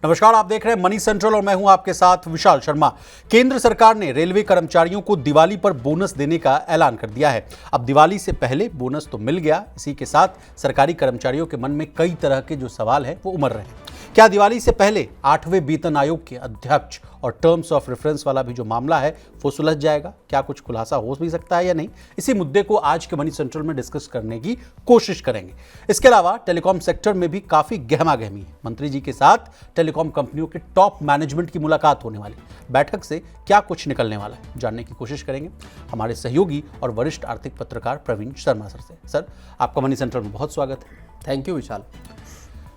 नमस्कार, आप देख रहे हैं मनी सेंट्रल और मैं हूं आपके साथ विशाल शर्मा। केंद्र सरकार ने रेलवे कर्मचारियों को दिवाली पर बोनस देने का ऐलान कर दिया है। अब दिवाली से पहले बोनस तो मिल गया, इसी के साथ सरकारी कर्मचारियों के मन में कई तरह के जो सवाल हैं वो उमड़ रहे हैं। क्या दिवाली से पहले 8वें वेतन आयोग के अध्यक्ष और टर्म्स ऑफ रेफरेंस वाला भी जो मामला है वो सुलझ जाएगा? क्या कुछ खुलासा हो भी सकता है या नहीं? इसी मुद्दे को आज के मनी सेंट्रल में डिस्कस करने की कोशिश करेंगे। इसके अलावा टेलीकॉम सेक्टर में भी काफी गहमा गहमी है। मंत्री जी के साथ टेलीकॉम कंपनियों के टॉप मैनेजमेंट की मुलाकात होने वाली। बैठक से क्या कुछ निकलने वाला है जानने की कोशिश करेंगे हमारे सहयोगी और वरिष्ठ आर्थिक पत्रकार प्रवीण शर्मा सर से। सर, आपका मनी सेंट्रल में बहुत स्वागत है। Thank you Vishal.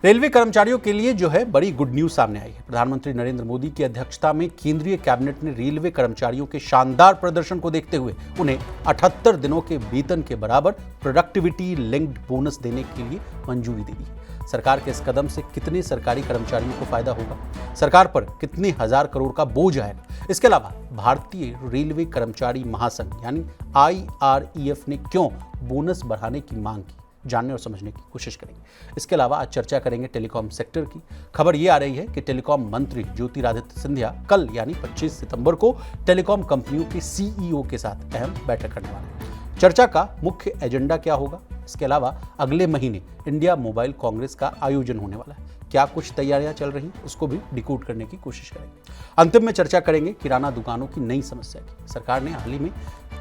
रेलवे कर्मचारियों के लिए जो है बड़ी गुड न्यूज सामने आई है। प्रधानमंत्री नरेंद्र मोदी की अध्यक्षता में केंद्रीय कैबिनेट ने रेलवे कर्मचारियों के शानदार प्रदर्शन को देखते हुए उन्हें 78 दिनों के वेतन के बराबर प्रोडक्टिविटी लिंक्ड बोनस देने के लिए मंजूरी दे दी। सरकार के इस कदम से कितने सरकारी कर्मचारियों को फायदा होगा, सरकार पर कितने हजार करोड़ का बोझ आएगा? इसके अलावा भारतीय रेलवे कर्मचारी महासंघ यानी IREF ने क्यों बोनस बढ़ाने की मांग की, जानने और समझने की कोशिश करेंगे। इसके अलावा आज चर्चा करेंगे टेलीकॉम सेक्टर की। खबर ये आ रही है कि टेलीकॉम मंत्री ज्योतिरादित्य सिंधिया कल यानी 25 सितंबर को टेलीकॉम कंपनियों के CEO के साथ अहम बैठक करने वाले हैं। चर्चा का मुख्य एजेंडा क्या होगा? इसके अलावा अगले महीने इंडिया मोबाइल कांग्रेस का आयोजन होने वाला है। क्या कुछ तैयारियां चल रही, उसको भी डिकोड करने की कोशिश करेंगे। अंतिम में चर्चा करेंगे किराना दुकानों की नई समस्या की। सरकार ने हाल ही में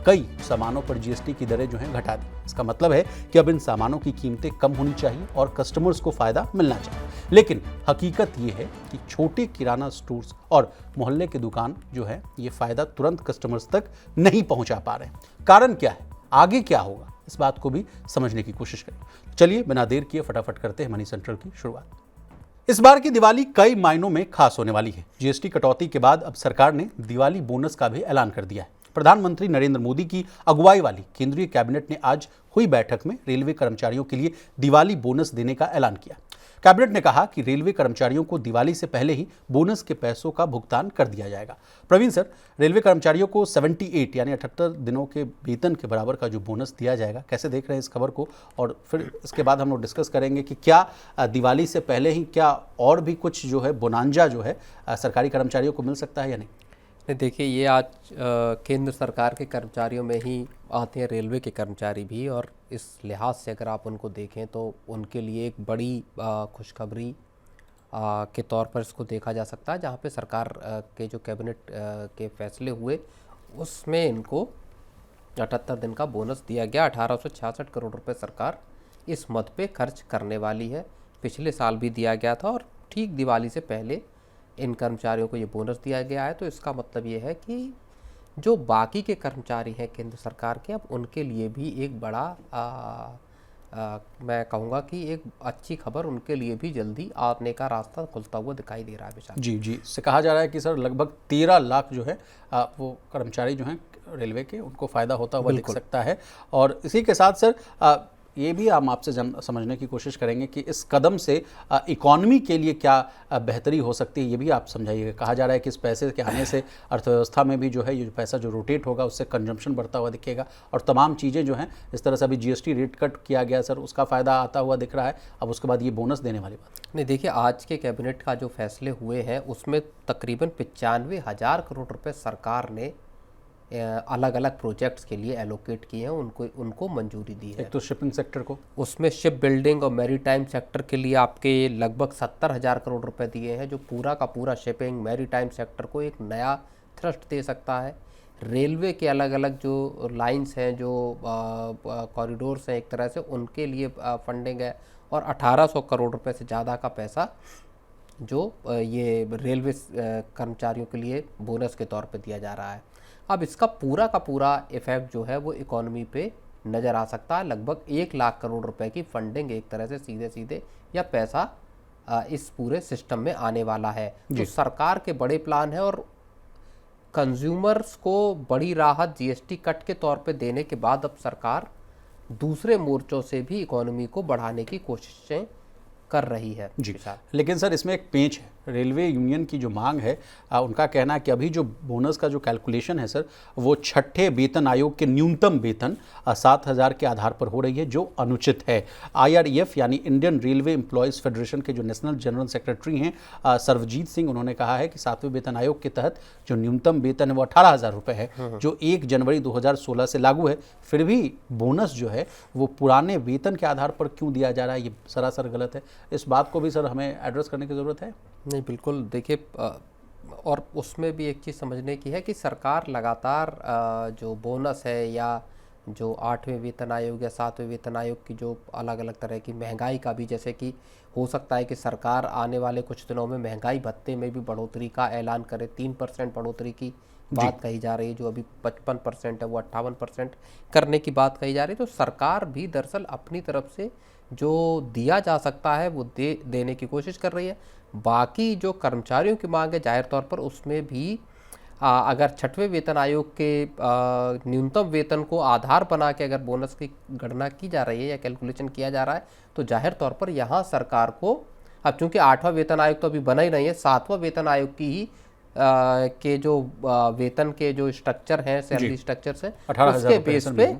कई सामानों पर GST की दरें जो हैं घटा दी। इसका मतलब है कि अब इन सामानों की कीमतें कम होनी चाहिए और कस्टमर्स को फायदा मिलना चाहिए। लेकिन हकीकत ये है कि छोटे किराना स्टोर्स और मोहल्ले की दुकान जो है ये फायदा तुरंत कस्टमर्स तक नहीं पहुंचा पा रहे हैं। कारण क्या है, आगे क्या होगा, इस बात को भी समझने की कोशिश करें। चलिए बिना देर किए फटाफट करते हैं मनी सेंट्रल की शुरुआत। इस बार की दिवाली कई मायनों में खास होने वाली है। GST कटौती के बाद अब सरकार ने दिवाली बोनस का भी ऐलान कर दिया है। प्रधानमंत्री नरेंद्र मोदी की अगुवाई वाली केंद्रीय कैबिनेट ने आज हुई बैठक में रेलवे कर्मचारियों के लिए दिवाली बोनस देने का ऐलान किया। कैबिनेट ने कहा कि रेलवे कर्मचारियों को दिवाली से पहले ही बोनस के पैसों का भुगतान कर दिया जाएगा। प्रवीण सर, रेलवे कर्मचारियों को 78 यानी 78 दिनों के वेतन के बराबर का जो बोनस दिया जाएगा, कैसे देख रहे हैं इस खबर को? और फिर इसके बाद हम लोग डिस्कस करेंगे कि क्या दिवाली से पहले ही क्या और भी कुछ जो है बोनांजा जो है सरकारी कर्मचारियों को मिल सकता है या नहीं? देखिए, ये आज केंद्र सरकार के कर्मचारियों में ही आते हैं, रेलवे के कर्मचारी भी, और इस लिहाज से अगर आप उनको देखें तो उनके लिए एक बड़ी खुशखबरी के तौर पर इसको देखा जा सकता है। जहाँ पे सरकार के जो कैबिनेट के फैसले हुए उसमें इनको 78 दिन का बोनस दिया गया। 1866 करोड़ रुपए सरकार इस मद पे खर्च करने वाली है। पिछले साल भी दिया गया था और ठीक दिवाली से पहले इन कर्मचारियों को ये बोनस दिया गया है। तो इसका मतलब ये है कि जो बाकी के कर्मचारी हैं केंद्र सरकार के, अब उनके लिए भी एक बड़ा मैं कहूँगा कि एक अच्छी खबर उनके लिए भी जल्दी आने का रास्ता खुलता हुआ दिखाई दे रहा है विशाल। जी, इससे कहा जा रहा है कि सर लगभग 13 लाख जो है वो कर्मचारी जो हैं रेलवे के, उनको फ़ायदा होता हुआ दिख सकता है। और इसी के साथ सर ये भी हम आपसे समझने की कोशिश करेंगे कि इस कदम से इकॉनमी के लिए क्या बेहतरी हो सकती है, ये भी आप समझाइएगा। कहा जा रहा है कि इस पैसे के आने से अर्थव्यवस्था में भी जो है ये पैसा जो रोटेट होगा उससे कंजम्पशन बढ़ता हुआ दिखेगा और तमाम चीज़ें जो हैं, इस तरह से अभी GST रेट कट किया गया सर, उसका फ़ायदा आता हुआ दिख रहा है। अब उसके बाद ये बोनस देने वाली बात नहीं, देखिए, आज के कैबिनेट का जो फैसले हुए हैं उसमें तकरीबन 95,000 करोड़ रुपये सरकार ने अलग अलग प्रोजेक्ट्स के लिए एलोकेट किए हैं, उनको मंजूरी दी है। एक तो शिपिंग सेक्टर को, उसमें शिप बिल्डिंग और मैरीटाइम सेक्टर के लिए आपके लगभग 70,000 करोड़ रुपए दिए हैं, जो पूरा का पूरा शिपिंग मैरीटाइम सेक्टर को एक नया थ्रस्ट दे सकता है। रेलवे के अलग अलग जो लाइंस हैं, जो कॉरिडोर्स हैं एक तरह से, उनके लिए फंडिंग है और 1800 करोड़ रुपए से ज़्यादा का पैसा जो ये रेलवे कर्मचारियों के लिए बोनस के तौर पे दिया जा रहा है। अब इसका पूरा का पूरा इफेक्ट जो है वो इकोनॉमी पे नज़र आ सकता है। लगभग 1 लाख करोड़ रुपए की फंडिंग एक तरह से सीधे सीधे या पैसा इस पूरे सिस्टम में आने वाला है। तो सरकार के बड़े प्लान है और कंज्यूमर्स को बड़ी राहत GST कट के तौर पे देने के बाद अब सरकार दूसरे मोर्चों से भी इकोनॉमी को बढ़ाने की कोशिशें कर रही है। जी, लेकिन सर इसमें एक पेंच है। रेलवे यूनियन की जो मांग है, उनका कहना है कि अभी जो बोनस का जो कैलकुलेशन है सर, वो छठे वेतन आयोग के न्यूनतम वेतन 7,000 के आधार पर हो रही है, जो अनुचित है। IREF यानी इंडियन रेलवे एम्प्लॉयज़ फेडरेशन के जो नेशनल जनरल सेक्रेटरी हैं सर्वजीत सिंह, उन्होंने कहा है कि 7वें वेतन आयोग के तहत जो न्यूनतम वेतन है वो 18,000 रुपये है, जो 1 जनवरी 2016 से लागू है। फिर भी बोनस जो है वो पुराने वेतन के आधार पर क्यों दिया जा रहा है, ये सरासर गलत है। इस बात को भी सर हमें एड्रेस करने की ज़रूरत है। नहीं, बिल्कुल। देखिए, और उसमें भी एक चीज़ समझने की है कि सरकार लगातार जो बोनस है या जो 8वें वेतन आयोग या 7वें वेतन आयोग की जो अलग अलग तरह की महंगाई का भी, जैसे कि हो सकता है कि सरकार आने वाले कुछ दिनों में महंगाई भत्ते में भी बढ़ोतरी का ऐलान करे। 3% बढ़ोतरी की बात कही जा रही है, जो अभी 55% है वो 58% करने की बात कही जा रही है। तो सरकार भी दरअसल अपनी तरफ से जो दिया जा सकता है वो देने की कोशिश कर रही है। बाकी जो कर्मचारियों की मांग है, जाहिर तौर पर उसमें भी अगर छठवें वेतन आयोग के न्यूनतम वेतन को आधार बना के अगर बोनस की गणना की जा रही है या कैलकुलेशन किया जा रहा है, तो जाहिर तौर पर यहाँ सरकार को, अब चूंकि 8वां वेतन आयोग तो अभी बना ही नहीं है, 7वां वेतन आयोग की ही के जो वेतन के जो स्ट्रक्चर हैं, सैलरी स्ट्रक्चर्स हैं, उसके बेस पे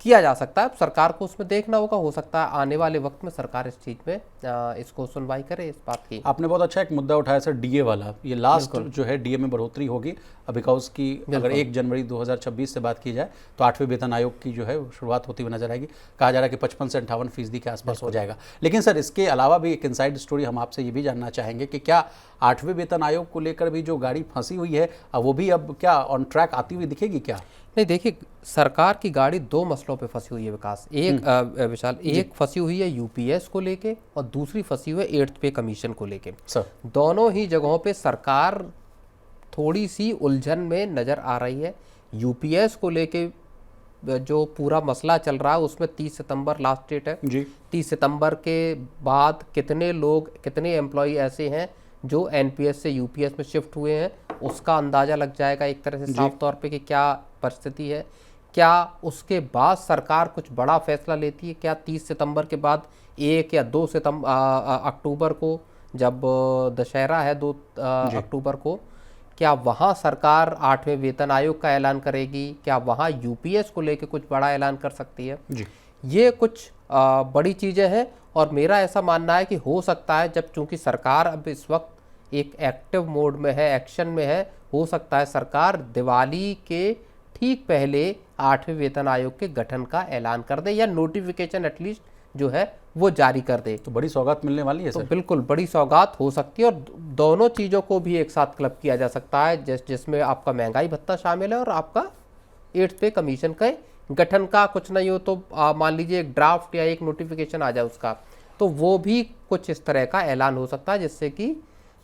किया जा सकता है। सरकार को उसमें देखना होगा, हो सकता है आने वाले वक्त में सरकार इस चीज़ में इसको सुनवाई करे इस बात की। आपने बहुत अच्छा एक मुद्दा उठाया सर, डीए वाला। ये लास्ट जो है डीए में बढ़ोतरी होगी बिकॉज की अगर 1 जनवरी 2026 से बात की जाए तो 8वें वेतन आयोग की जो है शुरुआत होती हुई नजर आएगी। कहा जा रहा है कि 55 से 58% के आसपास हो जाएगा। लेकिन सर इसके अलावा भी एक इनसाइड स्टोरी हम आपसे ये भी जानना चाहेंगे कि क्या 8वें वेतन आयोग को लेकर भी जो गाड़ी फंसी हुई है वो भी अब क्या ऑन ट्रैक आती हुई दिखेगी क्या? नहीं, देखिए, सरकार की गाड़ी 2 मसलों पे फंसी हुई है विकास। एक विशाल, एक फंसी हुई है यूपीएस को लेके और दूसरी फंसी हुई है 8th पे कमीशन को लेके। दोनों ही जगहों पे सरकार थोड़ी सी उलझन में नज़र आ रही है। यूपीएस को लेके जो पूरा मसला चल रहा है उसमें 30 सितंबर लास्ट डेट है जी। 30 सितंबर के बाद कितने लोग, कितने एम्प्लॉई ऐसे हैं जो एनपीएस से यूपीएस में शिफ्ट हुए हैं, उसका अंदाज़ा लग जाएगा एक तरह से साफ तौर पे कि क्या परिस्थिति है। क्या उसके बाद सरकार कुछ बड़ा फैसला लेती है? क्या 30 सितंबर के बाद 1 या 2 अक्टूबर को, जब दशहरा है 2 अक्टूबर को, क्या वहाँ सरकार 8वें वेतन आयोग का ऐलान करेगी? क्या वहाँ यूपीएस को लेके कुछ बड़ा ऐलान कर सकती है जी? ये कुछ बड़ी चीज़ें हैं और मेरा ऐसा मानना है कि हो सकता है, जब चूंकि सरकार अब इस वक्त एक एक्टिव मोड में है, एक्शन में है, हो सकता है सरकार दिवाली के ठीक पहले 8वें वेतन आयोग के गठन का ऐलान कर दे या नोटिफिकेशन एटलीस्ट जो है वो जारी कर दे। तो बड़ी सौगात मिलने वाली है सर। तो बिल्कुल बड़ी सौगात हो सकती है और दोनों चीज़ों को भी एक साथ क्लब किया जा सकता है, जिसमें आपका महंगाई भत्ता शामिल है और आपका 8th पे कमीशन का गठन का कुछ नहीं हो तो मान लीजिए एक ड्राफ्ट या एक नोटिफिकेशन आ जाए उसका, तो वो भी कुछ इस तरह का ऐलान हो सकता है, जिससे कि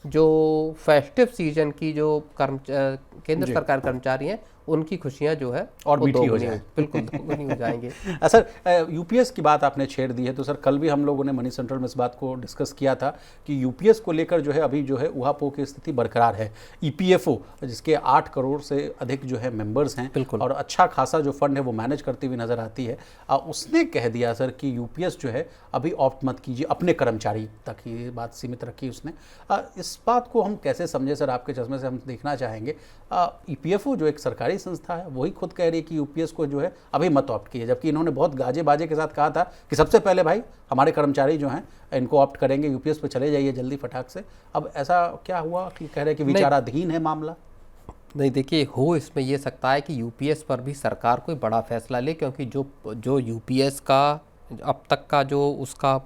जो फेस्टिव सीजन की जो केंद्र सरकार कर्मचारी हैं उनकी खुशियां जो है और मीठी हो जाए। बिल्कुल दोगुनी हो जाएंगे। सर यूपीएस की बात आपने छेड़ दी है, तो सर कल भी हम लोगों ने मनी सेंट्रल में इस बात को डिस्कस किया था कि यूपीएस को लेकर जो है अभी जो है ऊहापोह की स्थिति बरकरार है। ईपीएफओ जिसके 8 करोड़ से अधिक जो है मेंबर्स हैं और अच्छा खासा जो फंड है वो मैनेज करती हुई नजर आती है, उसने कह दिया सर कि यूपीएस जो है अभी ऑप्ट मत कीजिए, अपने कर्मचारी तक ही बात सीमित रखी उसने। इस बात को हम कैसे समझे सर? आपके चश्मे से हम देखना चाहेंगे। ईपीएफओ जो एक सरकारी संस्था है वही खुद कह रही है कि यूपीएस को जो है अभी मत ऑप्ट कीजिए, जबकि इन्होंने बहुत गाजे बाजे के साथ कहा था कि सबसे पहले भाई हमारे कर्मचारी जो हैं इनको ऑप्ट करेंगे, यूपीएस पे चले जाइए जल्दी फटाक से। अब ऐसा क्या हुआ कि कह रहे हैं कि विचाराधीन है मामला? नहीं, देखिए, हो इसमें ये सकता है कि यूपीएस पर भी सरकार कोई बड़ा फैसला ले, क्योंकि जो यूपीएस का अब तक का जो उसका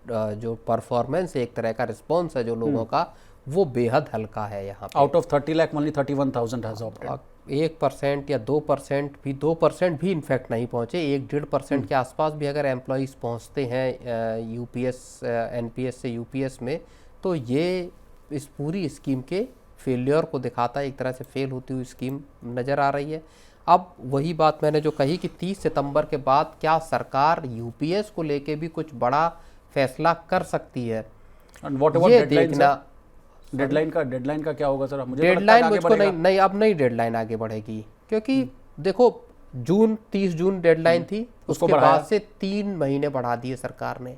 जो परफॉर्मेंस है, एक तरह का रिस्पॉन्स है जो लोगों का, वो बेहद हल्का है। यहाँ पे out of 30 lakh only 31,000 has opted. 1% या 2% भी इनफैक्ट नहीं पहुँचे। 1-1.5% के आसपास भी अगर एम्प्लॉइज़ पहुँचते हैं यूपीएस एनपीएस से यूपीएस में, तो ये इस पूरी स्कीम के फेलियर को दिखाता है, एक तरह से फेल होती हुई स्कीम नज़र आ रही है। अब वही बात मैंने जो कही कि 30 सितंबर के बाद क्या सरकार यूपीएस को लेके भी कुछ बड़ा फैसला कर सकती है, ये देखना। डेडलाइन का क्या होगा सर? मुझे डेडलाइन मुझको नहीं अब नहीं डेडलाइन आगे बढ़ेगी, क्योंकि देखो 30 जून डेडलाइन थी, उसके बाद से 3 महीने बढ़ा दिए सरकार ने।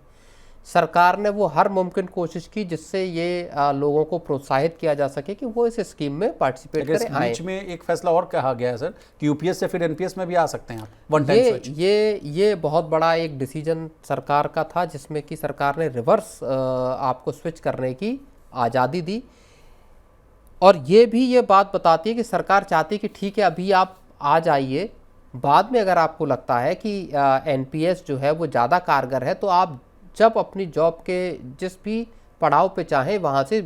सरकार ने वो हर मुमकिन कोशिश की जिससे ये लोगों को प्रोत्साहित किया जा सके कि वो इस स्कीम में पार्टिसिपेट करें। इस बीच में एक फैसला और कहा गया है सर कि यूपीएस से फिर एनपीएस में भी आ सकते हैं आप, वन टाइम स्विच। ये बहुत बड़ा एक डिसीजन सरकार का था जिसमें कि सरकार ने रिवर्स आपको स्विच करने की आज़ादी दी। और ये बात बताती है कि सरकार चाहती है कि ठीक है अभी आप आ जाइए, बाद में अगर आपको लगता है कि एनपीएस जो है वो ज़्यादा कारगर है तो आप जब अपनी जॉब के जिस भी पड़ाव पे चाहें वहाँ से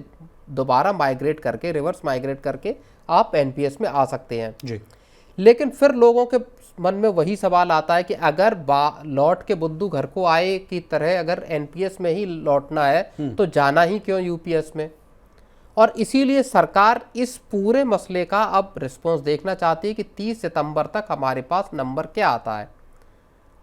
दोबारा माइग्रेट करके, रिवर्स माइग्रेट करके आप एनपीएस में आ सकते हैं जी। लेकिन फिर लोगों के मन में वही सवाल आता है कि अगर लौट के बुद्धू घर को आए की तरह अगर एनपीएस में ही लौटना है तो जाना ही क्यों यूपीएस में। और इसीलिए सरकार इस पूरे मसले का अब रिस्पॉन्स देखना चाहती है कि 30 सितंबर तक हमारे पास नंबर क्या आता है।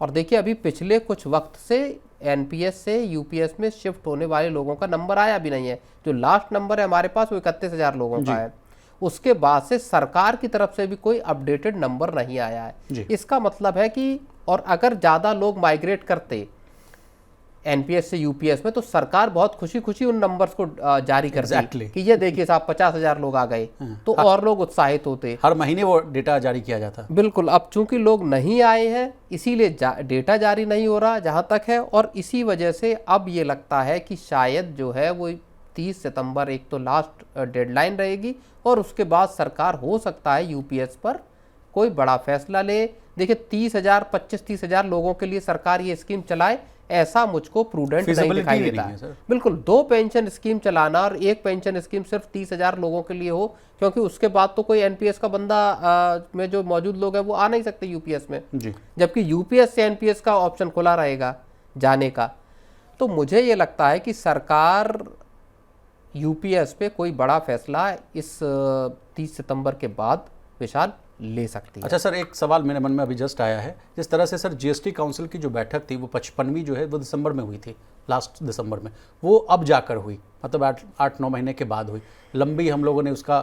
और देखिए अभी पिछले कुछ वक्त से एनपीएस से यूपीएस में शिफ्ट होने वाले लोगों का नंबर आया भी नहीं है। जो लास्ट नंबर है हमारे पास वो 31,000 लोगों का है। उसके बाद से सरकार की तरफ से भी कोई अपडेटेड नंबर नहीं आया है। इसका मतलब है कि और अगर ज़्यादा लोग माइग्रेट करते एनपीएस से यूपीएस में तो सरकार बहुत खुशी खुशी उन नंबर्स को जारी करती कि ये देखिए साहब 50,000 लोग आ गए तो और लोग उत्साहित होते। हर महीने वो डेटा जारी किया जाता। बिल्कुल। अब चूंकि लोग नहीं आए हैं इसीलिए डेटा जारी नहीं हो रहा जहां तक है। और इसी वजह से अब ये लगता है कि शायद जो है वो 30 सितंबर एक तो लास्ट डेडलाइन रहेगी और उसके बाद सरकार हो सकता है यूपीएस पर कोई बड़ा फैसला ले। देखिए 25-30,000 लोगों के लिए सरकार ये स्कीम चलाए ऐसा मुझको प्रूडेंट नहीं दिखाई देता है। बिल्कुल 2 पेंशन स्कीम चलाना और एक पेंशन स्कीम सिर्फ 30,000 लोगों के लिए हो, क्योंकि उसके बाद तो कोई एनपीएस का बंदा में जो मौजूद लोग हैं वो आ नहीं सकते यूपीएस में जी। जबकि यूपीएस से एनपीएस का ऑप्शन खुला रहेगा जाने का। तो मुझे ये लगता है कि सरकार यूपीएस पे कोई बड़ा फैसला इस 30 सितंबर के बाद विशाल ले सकती है। अच्छा सर, एक सवाल मेरे मन में अभी जस्ट आया है। जिस तरह से सर जीएसटी काउंसिल की जो बैठक थी वो 55वीं जो है वो दिसंबर में हुई थी, लास्ट दिसंबर में, वो अब जाकर हुई, मतलब 8-9 महीने के बाद हुई। लंबी हम लोगों ने उसका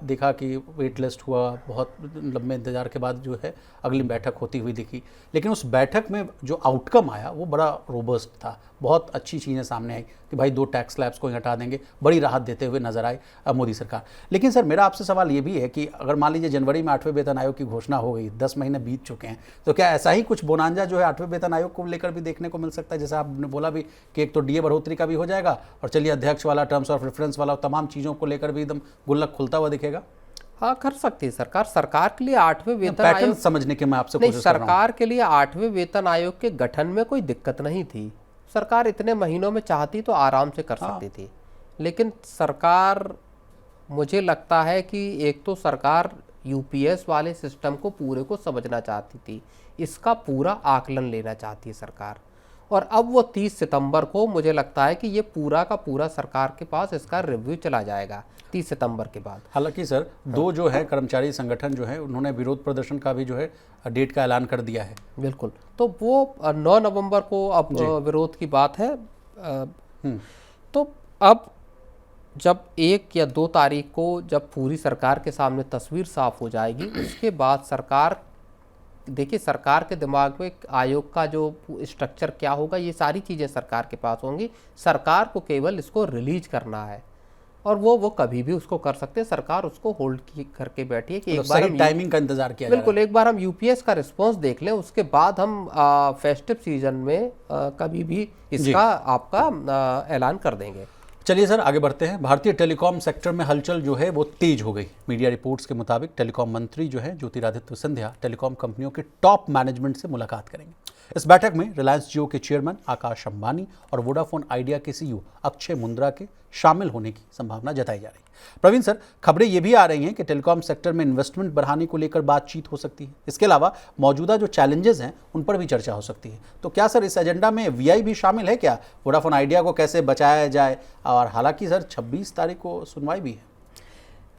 देखा कि वेट लिस्ट हुआ, बहुत लंबे इंतजार के बाद जो है अगली बैठक होती हुई दिखी। लेकिन उस बैठक में जो आउटकम आया वो बड़ा रोबस्ट था, बहुत अच्छी चीज़ें सामने आई कि भाई 2 टैक्स स्लैब्स को हटा देंगे, बड़ी राहत देते हुए नजर आई मोदी सरकार। लेकिन सर मेरा आपसे सवाल ये भी है कि अगर मान लीजिए जनवरी में 8वें वेतन आयोग की घोषणा हो गई, 10 महीने बीत चुके हैं, तो क्या ऐसा ही कुछ बोनांजा जो है 8वें वेतन आयोग को लेकर भी देखने को मिल सकता है? जैसे आपने बोला भी कि एक तो डीए बढ़ोतरी का भी हो जाएगा और चलिए अध्यक्ष वाला, टर्म्स ऑफ रेफरेंस वाला, तमाम चीज़ों को लेकर भी एकदम गुल्लक खुलता हुआ दिखेगा। हाँ, कर सकती है सरकार। सरकार के लिए 8वें वेतन आयोग समझने के मैं आपसे कोशिश कर रहा हूं। सरकार के लिए 8वें वेतन आयोग के गठन में कोई दिक्कत नहीं थी। सरकार इतने महीनों में चाहती तो आराम से कर सकती थी। लेकिन सरकार, मुझे लगता है कि एक तो सरकार यूपीएस वाले सिस्टम को पूरे को समझना चाहती थी, इसका पूरा आकलन लेना चाहती है सरकार। और अब वो 30 सितंबर को मुझे लगता है कि ये पूरा का पूरा सरकार के पास इसका रिव्यू चला जाएगा 30 सितंबर के बाद। हालांकि सर 2 जो है कर्मचारी संगठन जो है उन्होंने विरोध प्रदर्शन का भी जो है डेट का ऐलान कर दिया है। बिल्कुल, तो वो 9 नवंबर को अब विरोध की बात है। तो अब जब 1 या 2 तारीख को जब पूरी सरकार के सामने तस्वीर साफ हो जाएगी, उसके बाद सरकार, देखिए सरकार के दिमाग में आयोग का जो स्ट्रक्चर क्या होगा, ये सारी चीज़ें सरकार के पास होंगी। सरकार को केवल इसको रिलीज करना है और वो कभी भी उसको कर सकते हैं। सरकार उसको होल्ड करके बैठी है कि एक बार हम टाइमिंग का इंतजार किया। बिल्कुल, एक बार हम यूपीएस का रिस्पांस देख लें, उसके बाद हम फेस्टिव सीजन में कभी भी इसका आपका ऐलान कर देंगे। चलिए सर आगे बढ़ते हैं। भारतीय टेलीकॉम सेक्टर में हलचल जो है वो तेज हो गई। मीडिया रिपोर्ट्स के मुताबिक टेलीकॉम मंत्री जो है ज्योतिरादित्य सिंधिया टेलीकॉम कंपनियों के टॉप मैनेजमेंट से मुलाकात करेंगे। इस बैठक में रिलायंस जियो के चेयरमैन आकाश अंबानी और वोडाफोन आइडिया के सीईओ अक्षय मुंद्रा के शामिल होने की संभावना जताई जा रही है। प्रवीण सर, खबरें ये भी आ रही हैं कि टेलीकॉम सेक्टर में इन्वेस्टमेंट बढ़ाने को लेकर बातचीत हो सकती है। इसके अलावा मौजूदा जो चैलेंजेस हैं उन पर भी चर्चा हो सकती है। तो क्या सर इस एजेंडा में वीआई भी शामिल है क्या? वोडाफोन आइडिया को कैसे बचाया जाए? और हालांकि सर 26 तारीख को सुनवाई भी है।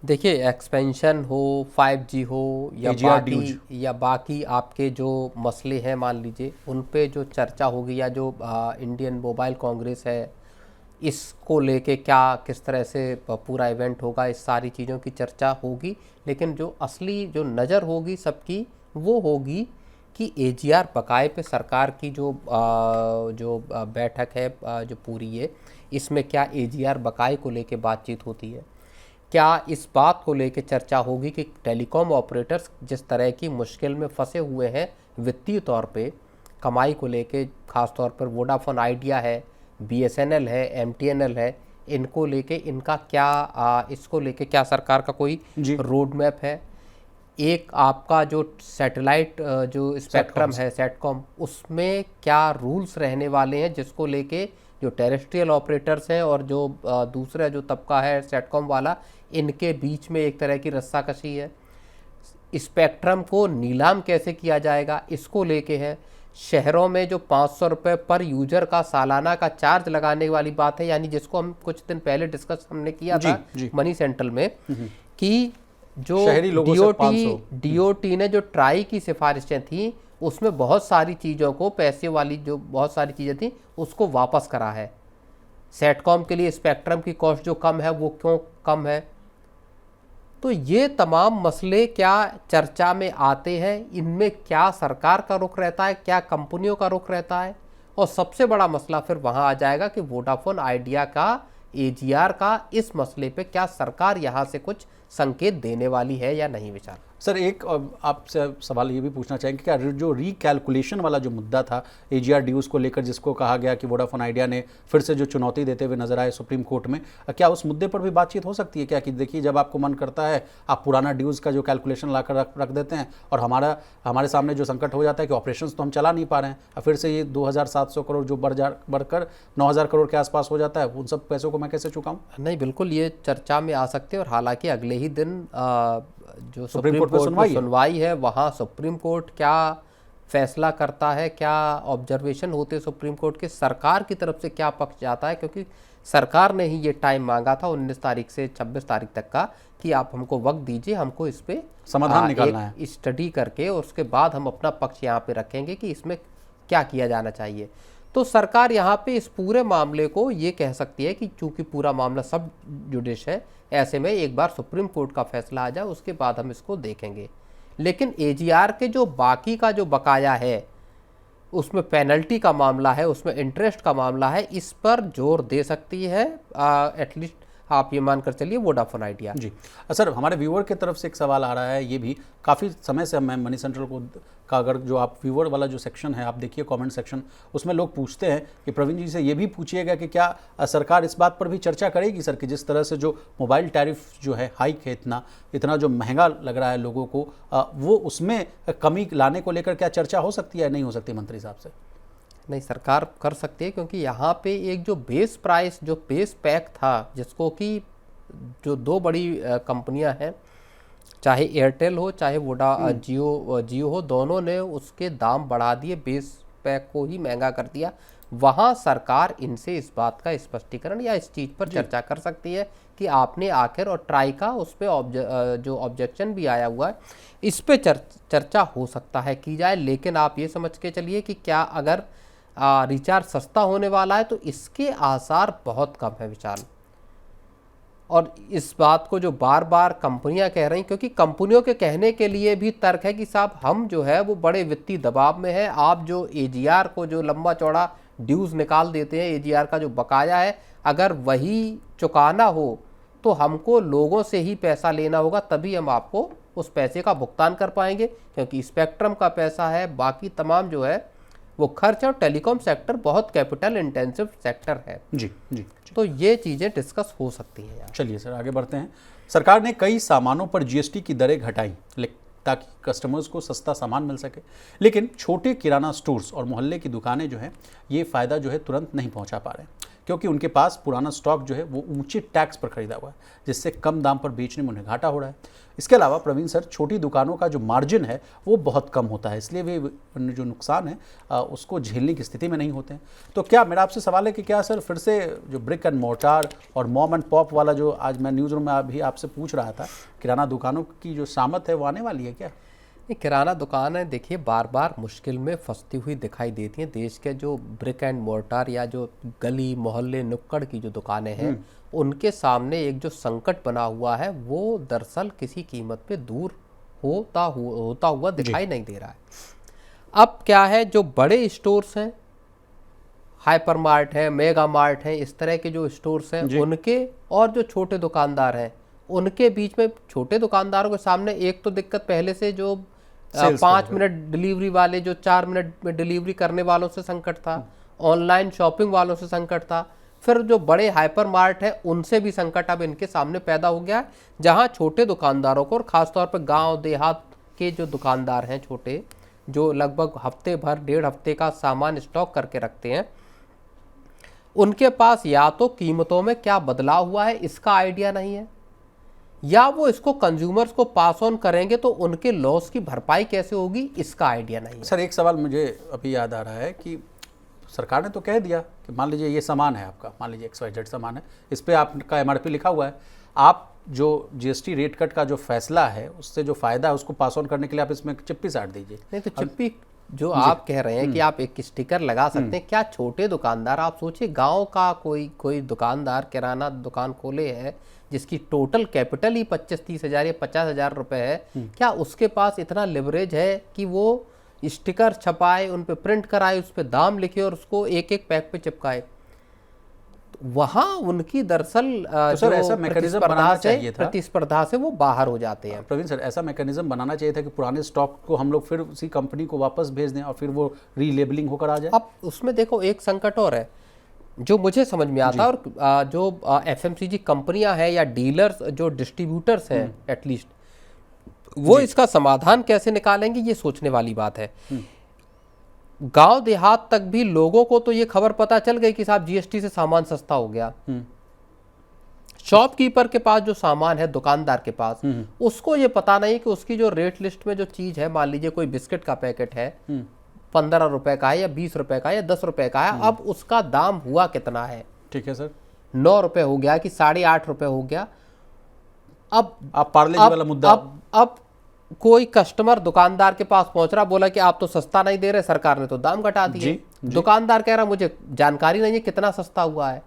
देखिए, एक्सपेंशन हो, 5G हो या बाकी आपके जो मसले हैं, मान लीजिए उन पे जो चर्चा होगी, या जो इंडियन मोबाइल कांग्रेस है इसको लेके क्या किस तरह से पूरा इवेंट होगा, इस सारी चीज़ों की चर्चा होगी। लेकिन जो असली जो नज़र होगी सबकी वो होगी कि एजीआर बकाये पे सरकार की जो बैठक है जो पूरी है, इसमें क्या एजीआर बकाये को लेके बातचीत होती है? क्या इस बात को लेके चर्चा होगी कि टेलीकॉम ऑपरेटर्स जिस तरह की मुश्किल में फंसे हुए हैं वित्तीय तौर पे, कमाई को लेके, ख़ास तौर पर वोडाफोन आइडिया है, बीएसएनएल है, एमटीएनएल है, इनको लेके इनका क्या इसको लेके क्या सरकार का कोई रोड मैप है? एक आपका जो सैटेलाइट जो स्पेक्ट्रम है सेटकॉम, उसमें क्या रूल्स रहने वाले हैं जिसको लेके जो टेरेस्ट्रियल ऑपरेटर्स हैं और जो दूसरा जो तबका है सेटकॉम वाला, इनके बीच में एक तरह की रस्साकशी है। स्पेक्ट्रम को नीलाम कैसे किया जाएगा, इसको लेके है। शहरों में जो 500 रुपये पर यूजर का सालाना का चार्ज लगाने वाली बात है, यानी जिसको हम कुछ दिन पहले डिस्कस हमने किया था मनी सेंट्रल में, कि जो डीओटी ने जो ट्राई की सिफारिशें थी उसमें बहुत सारी चीज़ों को, पैसे वाली जो बहुत सारी चीज़ें थी उसको वापस करा है। सेटकॉम के लिए स्पेक्ट्रम की कॉस्ट जो कम है वो क्यों कम है? तो ये तमाम मसले क्या चर्चा में आते हैं, इनमें क्या सरकार का रुख रहता है, क्या कंपनियों का रुख रहता है? और सबसे बड़ा मसला फिर वहाँ आ जाएगा कि वोडाफोन आइडिया का, एजीआर का इस मसले पे क्या सरकार यहाँ से कुछ संकेत देने वाली है या नहीं? विचार सर, एक आपसे सवाल ये भी पूछना चाहेंगे, क्या जो रीकैलकुलेशन वाला जो मुद्दा था एजीआर ड्यूज़ को लेकर, जिसको कहा गया कि वोडाफोन आइडिया ने फिर से जो चुनौती देते हुए नजर आए सुप्रीम कोर्ट में, क्या उस मुद्दे पर भी बातचीत हो सकती है क्या? कि देखिए, जब आपको मन करता है आप पुराना ड्यूज़ का जो कैलकुलेशन ला कर रख देते हैं और हमारे सामने जो संकट हो जाता है कि ऑपरेशन तो हम चला नहीं पा रहे हैं, और फिर से ये 2700 करोड़ जो बढ़कर 9000 करोड़ के आसपास हो जाता है, उन सब पैसों को मैं कैसे चुकाऊँ? नहीं, बिल्कुल ये चर्चा में आ सकते हैं। और हालांकि अगले ही दिन जो सुप्रीम कोर्ट में सुनवाई है, वहाँ सुप्रीम कोर्ट क्या फैसला करता है, क्या ऑब्जर्वेशन होते हैं सुप्रीम कोर्ट के, सरकार की तरफ से क्या पक्ष जाता है, क्योंकि सरकार ने ही ये टाइम मांगा था 19 तारीख से 26 तारीख तक का कि आप हमको वक्त दीजिए, हमको इस पे समाधान निकालना है, स्टडी करके उसके बाद हम अपना पक्ष यहाँ पे रखेंगे कि इसमें क्या किया जाना चाहिए। तो सरकार यहाँ पे इस पूरे मामले को ये कह सकती है कि चूंकि पूरा मामला सब जुडिश है, ऐसे में एक बार सुप्रीम कोर्ट का फैसला आ जाए उसके बाद हम इसको देखेंगे। लेकिन एजीआर के जो बाकी का जो बकाया है, उसमें पेनल्टी का मामला है, उसमें इंटरेस्ट का मामला है, इस पर जोर दे सकती है एटलीस्ट आप ये मानकर चलिए वोडाफोन आइडिया। जी सर, हमारे व्यूअर की तरफ से एक सवाल आ रहा है, ये भी काफ़ी समय से मैं मनी सेंट्रल का अगर जो आप व्यूअर वाला जो सेक्शन है आप देखिए कमेंट सेक्शन, उसमें लोग पूछते हैं कि प्रवीण जी से ये भी पूछिएगा कि क्या सरकार इस बात पर भी चर्चा करेगी सर कि जिस तरह से जो मोबाइल टैरिफ जो है हाइक है, इतना जो महंगा लग रहा है लोगों को, वो उसमें कमी लाने को लेकर क्या चर्चा हो सकती है, नहीं हो सकती मंत्री साहब से? नहीं, सरकार कर सकती है, क्योंकि यहाँ पे एक जो बेस प्राइस, जो बेस पैक था, जिसको कि जो दो बड़ी कंपनियां हैं, चाहे एयरटेल हो चाहे जियो हो, दोनों ने उसके दाम बढ़ा दिए, बेस पैक को ही महंगा कर दिया। वहाँ सरकार इनसे इस बात का स्पष्टीकरण या इस चीज़ पर चर्चा कर सकती है कि आपने आखिर, और ट्राई का उस पर जो ऑब्जेक्शन भी आया हुआ है, इस पे चर्चा हो सकता है की जाए। लेकिन आप ये समझ के चलिए कि क्या अगर रिचार्ज सस्ता होने वाला है तो इसके आसार बहुत कम है विशाल। और इस बात को जो बार बार कंपनियां कह रही, क्योंकि कंपनियों के कहने के लिए भी तर्क है कि साहब हम जो है वो बड़े वित्तीय दबाव में है, आप जो एजीआर को जो लंबा चौड़ा ड्यूज निकाल देते हैं, एजीआर का जो बकाया है, अगर वही चुकाना हो तो हमको लोगों से ही पैसा लेना होगा, तभी हम आपको उस पैसे का भुगतान कर पाएंगे, क्योंकि स्पेक्ट्रम का पैसा है, बाकी तमाम जो है वो खर्च है। और टेलीकॉम सेक्टर बहुत कैपिटल इंटेंसिव सेक्टर है। जी जी, तो ये चीज़ें डिस्कस हो सकती हैं यार। चलिए सर, आगे बढ़ते हैं। सरकार ने कई सामानों पर जीएसटी की दरें घटाई ताकि कस्टमर्स को सस्ता सामान मिल सके, लेकिन छोटे किराना स्टोर्स और मोहल्ले की दुकानें जो हैं ये फ़ायदा जो है तुरंत नहीं पहुंचा पा रहे हैं, क्योंकि उनके पास पुराना स्टॉक जो है वो ऊंचे टैक्स पर खरीदा हुआ है, जिससे कम दाम पर बेचने में उन्हें घाटा हो रहा है। इसके अलावा प्रवीण सर, छोटी दुकानों का जो मार्जिन है वो बहुत कम होता है, इसलिए वे जो नुकसान है उसको झेलने की स्थिति में नहीं होते हैं। तो क्या, मेरा आपसे सवाल है कि क्या सर फिर से जो ब्रिक एंड मोर्टार और मॉम एंड पॉप वाला जो आज मैं न्यूज़ रूम में अभी आपसे पूछ रहा था, किराना दुकानों की जो सामत है वो आने वाली है क्या? किराना दुकान है, देखिए बार बार मुश्किल में फंसती हुई दिखाई देती हैं। देश के जो ब्रिक एंड मोर्टार या जो गली मोहल्ले नुक्कड़ की जो दुकानें हैं, उनके सामने एक जो संकट बना हुआ है वो दरअसल किसी कीमत पे दूर होता हुआ दिखाई नहीं दे रहा है। अब क्या है, जो बड़े स्टोर्स हैं, हाइपर मार्ट है, मेगा मार्ट है, इस तरह के जो स्टोर्स हैं उनके और जो छोटे दुकानदार हैं उनके बीच में, छोटे दुकानदारों के सामने एक तो दिक्कत पहले से जो 5 मिनट डिलीवरी वाले, जो 4 मिनट में डिलीवरी करने वालों से संकट था, ऑनलाइन शॉपिंग वालों से संकट था, फिर जो बड़े हाइपर मार्ट है उनसे भी संकट अब इनके सामने पैदा हो गया है, जहां छोटे दुकानदारों को, और खासतौर पर गांव देहात के जो दुकानदार हैं छोटे, जो लगभग हफ्ते भर, 1.5 हफ्ते का सामान स्टॉक करके रखते हैं, उनके पास या तो कीमतों में क्या बदलाव हुआ है इसका आइडिया नहीं है, या वो इसको कंज्यूमर्स को पास ऑन करेंगे तो उनके लॉस की भरपाई कैसे होगी इसका आइडिया नहीं है। सर एक सवाल मुझे अभी याद आ रहा है कि सरकार ने तो कह दिया कि मान लीजिए ये सामान है आपका, मान लीजिए XYZ सामान है, इस पर आपका MRP लिखा हुआ है, आप जो GST रेट कट का जो फैसला है उससे जो फायदा है उसको पास ऑन करने के लिए आप इसमें चिप्पी साट दीजिए। नहीं तो चिप्पी जो आप कह रहे हैं कि आप एक स्टिकर लगा सकते हैं, क्या छोटे दुकानदार, आप सोचिए गांव का कोई दुकानदार किराना दुकान खोले है जिसकी टोटल कैपिटल ही 25-30 हज़ार या 50 हज़ार रुपए है, क्या उसके पास इतना लिवरेज है कि वो स्टिकर छपाए, उन पे प्रिंट कराए, उस पे दाम लिखे और उसको एक एक पैक पे चिपकाए? तो वहाँ उनकी दरअसल तो सर ऐसा मैकेनिज्म बनाना चाहिए था, प्रतिस्पर्धा से वो बाहर हो जाते हैं। प्रवीण सर, ऐसा मैकेनिज्म बनाना चाहिए था कि पुराने स्टॉक को हम लोग फिर उसी कंपनी को वापस भेज दें और फिर वो रीलेबलिंग होकर आ जाए। अब उसमें देखो एक संकट और है जो मुझे समझ में आता है, और जो FMCG कंपनियां हैं या डीलर्स, जो डिस्ट्रीब्यूटर्स हैं एटलीस्ट, वो इसका समाधान कैसे निकालेंगे ये सोचने वाली बात है। गांव देहात तक भी लोगों को तो ये खबर पता चल गई कि साहब GST से सामान सस्ता हो गया, शॉपकीपर के पास जो सामान है, दुकानदार के पास, उसको ये पता नहीं कि उसकी जो रेट लिस्ट में जो चीज है, मान लीजिए कोई बिस्किट का पैकेट है 15 रुपए का है या 20 रुपए का है या 10 रुपए का है, अब उसका दाम हुआ कितना है? ठीक है सर, 9 रुपए हो गया कि 8.5 रुपए हो गया। अब आप पार्ले जी वाला मुद्दा, अब कोई कस्टमर दुकानदार के पास पहुंच रहा, बोला कि आप तो सस्ता नहीं दे रहे, सरकार ने तो दाम घटा दिए। दुकानदार कह रहा मुझे जानकारी नहीं है कितना सस्ता हुआ है,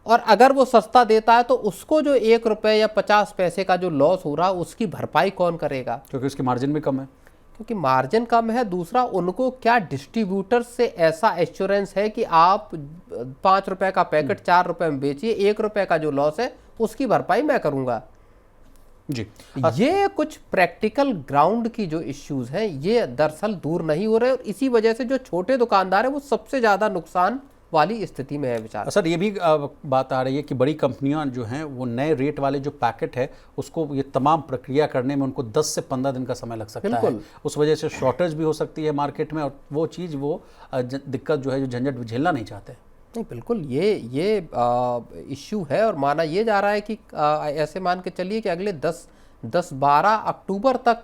और अगर वो सस्ता देता है तो उसको जो 1 रुपए या 50 पैसे का जो लॉस हो रहा है उसकी भरपाई कौन करेगा? क्योंकि उसकी मार्जिन भी कम है। क्योंकि मार्जिन कम है। दूसरा, उनको क्या डिस्ट्रीब्यूटर से ऐसा एश्योरेंस है कि आप 5 रुपए का पैकेट 4 रुपए में बेचिए, 1 रुपए का जो लॉस है उसकी भरपाई मैं करूंगा जी। ये कुछ प्रैक्टिकल ग्राउंड की जो इश्यूज हैं ये दरअसल दूर नहीं हो रहे, और इसी वजह से जो छोटे दुकानदार है वो सबसे ज्यादा नुकसान वाली स्थिति में है बेचारा। सर ये भी बात आ रही है कि बड़ी कंपनियां जो हैं वो नए रेट वाले जो पैकेट है उसको ये तमाम प्रक्रिया करने में उनको 10 से 15 दिन का समय लग सकता है। उस वजह से शॉर्टेज भी हो सकती है मार्केट में, और वो चीज़ वो दिक्कत जो है, जो झंझट झेलना नहीं चाहते। नहीं, बिल्कुल ये इश्यू है, और माना ये जा रहा है कि ऐसे मान के चलिए कि अगले 10-12 अक्टूबर तक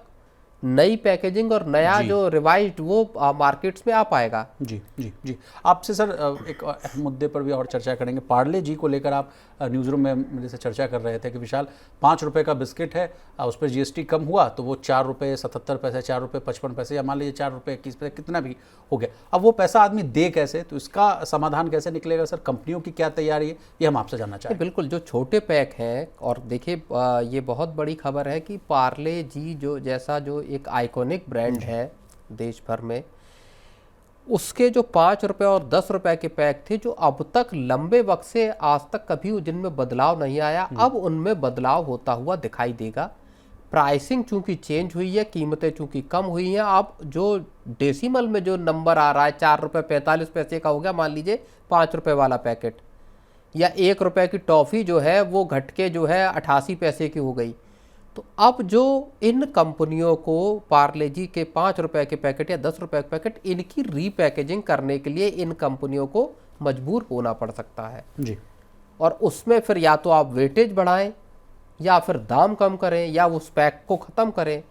नई पैकेजिंग और नया जो रिवाइज्ड वो मार्केट्स में आ पाएगा। जी जी जी। आपसे सर एक अहम मुद्दे पर भी और चर्चा करेंगे। पार्ले जी को लेकर आप न्यूज़ रूम में मेरे से चर्चा कर रहे थे कि विशाल 5 रुपए का बिस्किट है, उस पर GST कम हुआ तो वो 4 रुपये 77 पैसे, 4 रुपये 55 पैसे, या मान लीजिए 4 रुपये 21 पैसे, कितना भी हो गया। अब वो पैसा आदमी दे कैसे? तो इसका समाधान कैसे निकलेगा सर? कंपनियों की क्या तैयारी है ये हम आपसे जानना चाहेंगे। बिल्कुल, जो छोटे पैक हैं, और देखिए ये बहुत बड़ी खबर है कि पार्ले जी जो जैसा जो एक आइकॉनिक ब्रांड है देश भर में, उसके जो 5 रुपए और 10 रुपए के पैक थे, जो अब तक लंबे वक्त से आज तक कभी जिनमें बदलाव नहीं आया, अब उनमें बदलाव होता हुआ दिखाई देगा। प्राइसिंग चूंकि चेंज हुई है, कीमतें चूंकि कम हुई हैं, अब जो डेसिमल में जो नंबर आ रहा है 4 रुपये 45 पैसे का हो गया, मान लीजिए 5 रुपए वाला पैकेट, या 1 रुपए की टॉफ़ी जो है वो घट के जो है 88 पैसे की हो गई। तो अब जो इन कंपनियों को पार्ले जी के 5 रुपए के पैकेट या 10 रुपए के पैकेट, इनकी रीपैकेजिंग करने के लिए इन कंपनियों को मजबूर होना पड़ सकता है जी। और उसमें फिर या तो आप वेटेज बढ़ाएं, या फिर दाम कम करें, या उस पैक को ख़त्म करें।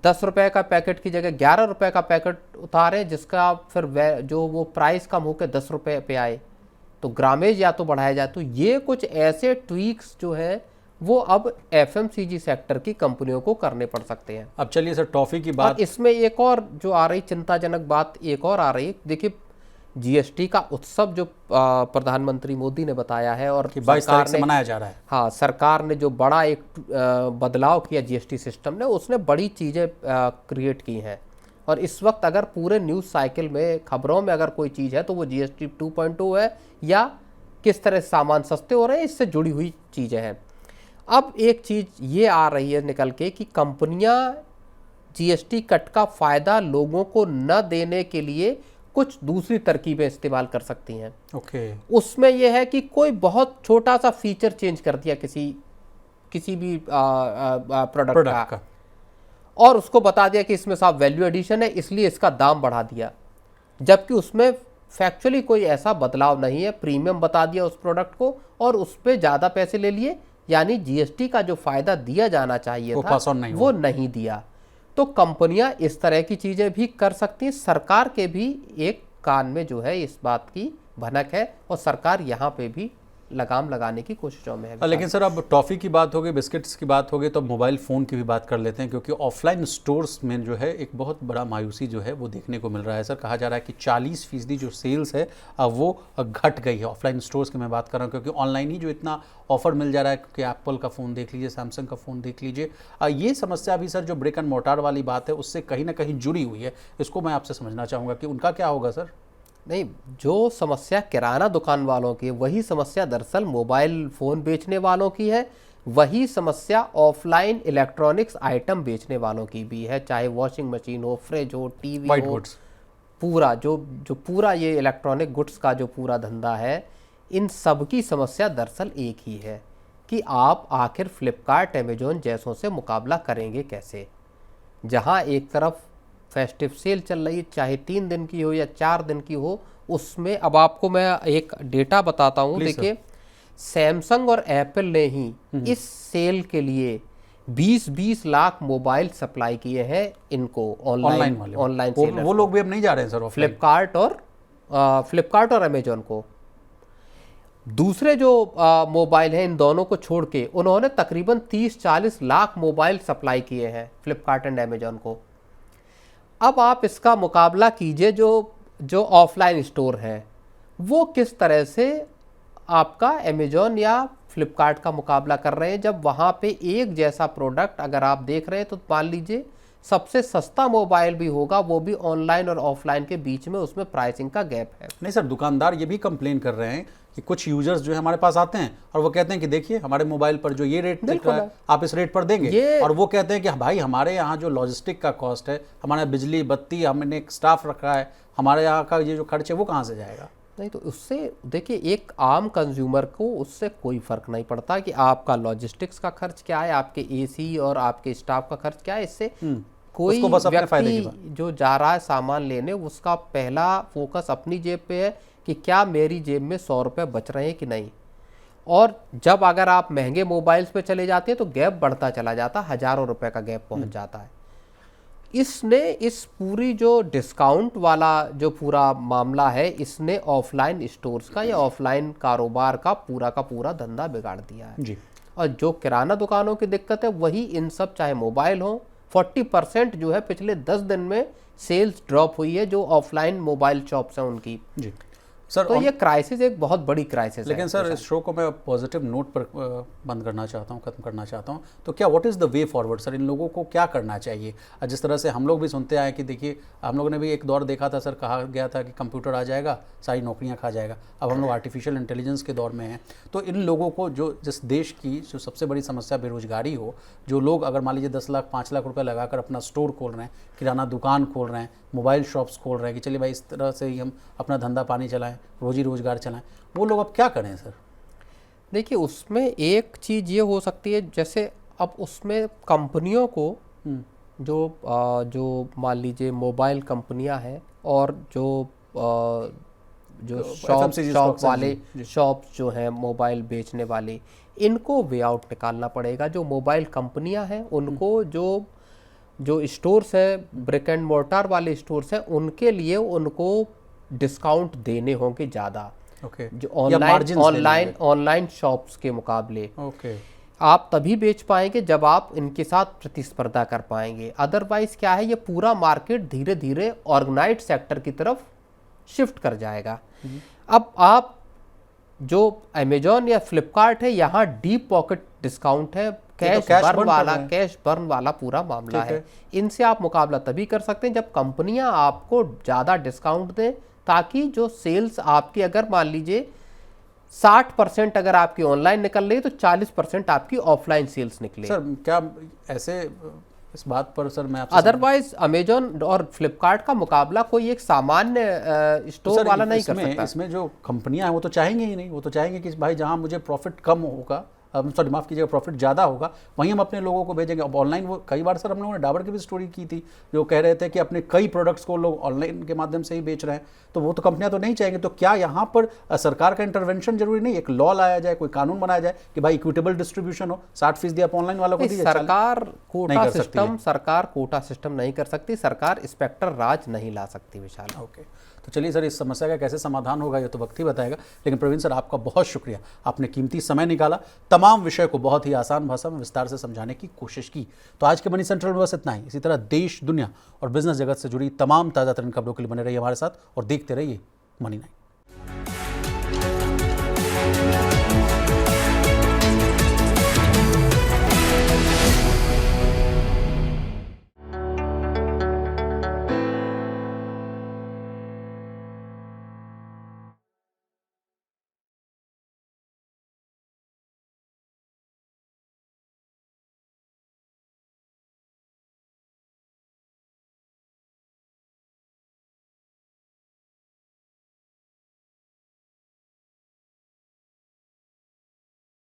10 रुपए का पैकेट की जगह 11 रुपए का पैकेट उतारें, जिसका फिर जो वो प्राइस कम होकर 10 रुपए पे आए, तो ग्रामेज या तो बढ़ाया जाए। तो ये कुछ ऐसे ट्वीक्स जो है वो अब FMCG सेक्टर की कंपनियों को करने पड़ सकते हैं। अब चलिए सर टॉफ़ी की बात, और इसमें एक और जो आ रही चिंताजनक बात एक और आ रही है। देखिए, GST का उत्सव जो प्रधानमंत्री मोदी ने बताया है, और 22 तारीख से मनाया जा रहा है। हाँ, सरकार ने जो बड़ा एक बदलाव किया GST सिस्टम ने, उसने बड़ी चीज़ें क्रिएट की हैं। और इस वक्त अगर पूरे न्यूज़ साइकिल में, खबरों में अगर कोई चीज़ है तो वो GST 2.2 है, या किस तरह सामान सस्ते हो रहे हैं, इससे जुड़ी हुई चीज़ें हैं। अब एक चीज़ ये आ रही है निकल के कि कंपनियां GST कट का फ़ायदा लोगों को न देने के लिए कुछ दूसरी तरकीबें इस्तेमाल कर सकती हैं। उसमें यह है कि कोई बहुत छोटा सा फीचर चेंज कर दिया किसी भी प्रोडक्ट का, और उसको बता दिया कि इसमें साहब वैल्यू एडिशन है इसलिए इसका दाम बढ़ा दिया, जबकि उसमें फैक्चुअली कोई ऐसा बदलाव नहीं है। प्रीमियम बता दिया उस प्रोडक्ट को और उस पर ज़्यादा पैसे ले लिए, यानी GST का जो फ़ायदा दिया जाना चाहिए था वो नहीं दिया। तो कंपनियां इस तरह की चीज़ें भी कर सकती हैं। सरकार के भी एक कान में जो है इस बात की भनक है और सरकार यहाँ पे भी लगाम लगाने की कोशिशों में है। लेकिन सर अब टॉफ़ी की बात हो गई, बिस्किट्स की बात हो गई, तो मोबाइल फ़ोन की भी बात कर लेते हैं, क्योंकि ऑफलाइन स्टोर्स में जो है एक बहुत बड़ा मायूसी जो है वो देखने को मिल रहा है। सर कहा जा रहा है कि 40% जो सेल्स है अब वो घट गई है। ऑफलाइन स्टोर्स की मैं बात कर रहा हूँ, क्योंकि ऑनलाइन ही जो इतना ऑफर मिल जा रहा है, क्योंकि एप्पल का फ़ोन देख लीजिए, सैमसंग का फ़ोन देख लीजिए। ये समस्या भी सर जो ब्रिक एंड मोर्टार वाली बात है उससे कहीं ना कहीं जुड़ी हुई है। इसको मैं आपसे समझना चाहूँगा कि उनका क्या होगा सर। नहीं, जो समस्या किराना दुकान वालों की, वही समस्या दरअसल मोबाइल फ़ोन बेचने वालों की है, वही समस्या ऑफलाइन इलेक्ट्रॉनिक्स आइटम बेचने वालों की भी है, चाहे वॉशिंग मशीन हो, फ्रिज हो, टीवी हो, पूरा जो पूरा ये इलेक्ट्रॉनिक गुड्स का जो पूरा धंधा है, इन सब की समस्या दरअसल एक ही है कि आप आखिर फ्लिपकार्ट, अमेजोन जैसों से मुकाबला करेंगे कैसे। जहाँ एक तरफ फेस्टिव सेल चल रही है, चाहे 3 दिन की हो या 4 दिन की हो, उसमें अब आपको मैं एक डेटा बताता हूँ। देखिए, सैमसंग और एप्पल ने ही इस सेल के लिए 20-20 लाख मोबाइल सप्लाई किए हैं इनको ऑनलाइन सेल। वो लोग भी अब नहीं जा रहे हैं सर, फ्लिपकार्ट और अमेजोन को। दूसरे जो मोबाइल हैं, इन दोनों को छोड़ के उन्होंने तकरीबन 30-40 लाख मोबाइल सप्लाई किए हैं फ्लिपकार्ट एंड अमेजोन को। अब आप इसका मुकाबला कीजिए, जो ऑफलाइन स्टोर है वो किस तरह से आपका अमेजोन या फ्लिपकार्ट का मुकाबला कर रहे हैं, जब वहाँ पे एक जैसा प्रोडक्ट अगर आप देख रहे हैं तो मान लीजिए सबसे सस्ता मोबाइल भी होगा, वो भी ऑनलाइन और ऑफलाइन के बीच में उसमें प्राइसिंग का गैप है। नहीं सर, दुकानदार ये भी कंप्लेन कर रहे हैं कि कुछ यूजर्स जो है हमारे पास आते हैं और वो कहते हैं कि देखिए हमारे मोबाइल पर जो ये रेट दिख रहा है आप इस रेट पर देंगे, और वो कहते हैं कि भाई हमारे यहाँ जो लॉजिस्टिक का कॉस्ट है, हमारा बिजली बत्ती, हमने एक स्टाफ रखा है, हमारे यहाँ का ये जो खर्च है वो कहाँ से जाएगा। नहीं, तो उससे देखिए एक आम कंज्यूमर को उससे कोई फ़र्क नहीं पड़ता कि आपका लॉजिस्टिक्स का खर्च क्या है, आपके AC और आपके स्टाफ का खर्च क्या है। इससे कोई व्यक्ति जो जा रहा है सामान लेने, उसका पहला फोकस अपनी जेब पे है कि क्या मेरी जेब में 100 रुपये बच रहे हैं कि नहीं। और जब अगर आप महंगे मोबाइल्स पे चले जाते हैं तो गैप बढ़ता चला जाता, हज़ारों रुपए का गैप पहुंच जाता है। इसने इस पूरी जो डिस्काउंट वाला जो पूरा मामला है, इसने ऑफलाइन स्टोर्स का या ऑफलाइन कारोबार का पूरा धंधा बिगाड़ दिया है जी। और जो किराना दुकानों की दिक्कत है वही इन सब, चाहे मोबाइल हो, 40% जो है पिछले 10 दिन में सेल्स ड्रॉप हुई है जो ऑफलाइन मोबाइल शॉप्स हैं उनकी। जी सर, तो ये क्राइसिस एक बहुत बड़ी क्राइसिस है। लेकिन सर इस शो को मैं पॉजिटिव नोट पर बंद करना चाहता हूँ, खत्म करना चाहता हूँ। तो क्या what is the way forward sir, इन लोगों को क्या करना चाहिए? जिस तरह से हम लोग भी सुनते आए कि देखिए हम लोगों ने भी एक दौर देखा था सर, कहा गया था कि कंप्यूटर आ जाएगा सारी नौकरियाँ खा जाएगा। अब हम लोग आर्टिफिशियल इंटेलिजेंस के दौर में हैं। तो इन लोगों को जिस देश की जो सबसे बड़ी समस्या बेरोजगारी हो, जो लोग अगर मान लीजिए 10 लाख 5 लाख रुपये लगाकर अपना स्टोर खोल रहे हैं, किराना दुकान खोल रहे हैं, मोबाइल शॉप्स खोल रहे हैं कि चलिए भाई इस तरह से ही हम अपना धंधा पानी चलाएं, रोजी रोजगार चलाएं, वो लोग अब क्या करें सर? देखिए उसमें एक चीज़ ये हो सकती है, जैसे अब उसमें कंपनियों को जो मान लीजिए मोबाइल कंपनियां हैं और जो शॉप वाले शॉप्स जो हैं मोबाइल बेचने वाले, इनको वे आउट निकालना पड़ेगा। जो मोबाइल कंपनियां हैं उनको जो स्टोर्स हैं, ब्रिक एंड मोर्टार वाले स्टोर्स हैं, उनके लिए उनको डिस्काउंट देने होंगे ज़्यादा, जो ऑनलाइन शॉप्स के मुकाबले। आप तभी बेच पाएंगे जब आप इनके साथ प्रतिस्पर्धा कर पाएंगे। अदरवाइज क्या है, ये पूरा मार्केट धीरे धीरे ऑर्गेनाइज्ड सेक्टर की तरफ शिफ्ट कर जाएगा। अब आप जो अमेजॉन या फ्लिपकार्ट है, यहाँ डीप पॉकेट डिस्काउंट है, कैश बर्न वाला पूरा मामला है। इनसे आप मुकाबला तभी कर सकते हैं जब कंपनियां आपको ज़्यादा डिस्काउंट दें, ताकि जो सेल्स आपकी, अगर मान लीजिए 60% अगर आपकी ऑनलाइन निकल रही है तो 40% आपकी ऑफलाइन सेल्स निकले। सर क्या ऐसे इस बात पर सर मैं आपसे अदरवाइज अमेजॉन और फ्लिपकार्ट का मुकाबला कोई एक सामान्य स्टोर वाला नहीं कर सकता। इसमें जो कंपनियां हैं वो तो चाहेंगे ही नहीं, वो तो चाहेंगे कि भाई जहां मुझे प्रॉफिट कम होगा, सॉरी माफ़ कीजिएगा, प्रॉफिट ज़्यादा होगा वहीं हम अपने लोगों को भेजेंगे। अब ऑनलाइन वो कई बार सर हम लोगों ने डाबर की भी स्टोरी की थी, जो कह रहे थे कि अपने कई प्रोडक्ट्स को लोग ऑनलाइन के माध्यम से ही बेच रहे हैं, तो वो तो कंपनियां तो नहीं चाहेंगे। तो क्या यहाँ पर सरकार का इंटरवेंशन जरूरी नहीं, एक लॉ लाया जाए, कोई कानून बनाया जाए कि भाई इक्विटेबल डिस्ट्रीब्यूशन हो, 60% आप ऑनलाइन वालों को दीजिए। सरकार कोटा सिस्टम नहीं कर सकती, सरकार इंस्पेक्टर राज नहीं ला सकती विशाल। ओके, तो चलिए सर, इस समस्या का कैसे समाधान होगा ये तो वक्त ही बताएगा। लेकिन प्रवीण सर, आपका बहुत शुक्रिया, आपने कीमती समय निकाला, तमाम विषय को बहुत ही आसान भाषा में विस्तार से समझाने की कोशिश की। तो आज के मनी सेंट्रल में बस इतना ही। इसी तरह देश, दुनिया और बिजनेस जगत से जुड़ी तमाम ताज़ा तरीन खबरों के लिए बने रहिए हमारे साथ और देखते रहिए मनी 9।